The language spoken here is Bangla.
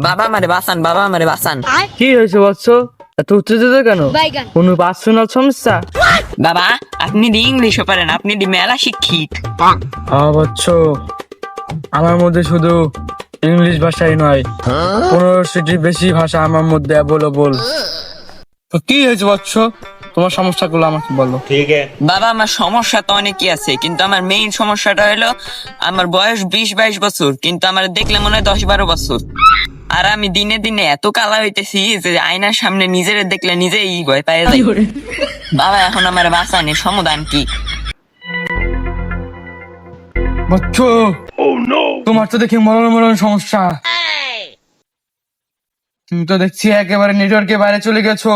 বাবা আমারে বাঁচান, বাবা আমারে বাঁচান। কি হয়েছে বৎস? এত উত্তেজিত কেন? কোনো পার্সোনাল সমস্যা? বাবা আপনি দি ইংলিশও পারেন, আপনি দি মেলা শিক্ষিত। বৎস, আমার মধ্যে শুধু ইংলিশ ভাষাই নয়, 15টির বেশি ভাষা আমার মধ্যে অ্যাভেলেবল। তো কি হয়েছে বৎস, তোমার সমস্যাগুলো আমাকে বলো। বাবা আমার সমস্যা তো অনেকই আছে, কিন্তু আমার মেইন সমস্যাটা হলো আমার বয়স 20-22 বছর, কিন্তু আমার দেখলে মনে হয় 10-12 বছর। আর আমি দিনে দিনে এত কালা হইতেছি যে আয়নার সামনে নিজের দেখলে নিজেই ভয় পাই যাই। বাবা এখন আমার বাঁচানি সমাধান কি? বৎস, তোমার তো দেখি মরণ মরণ সমস্যা। তুমি তো দেখছি একেবারে নেটওয়ার্কের বাইরে চলে গেছো।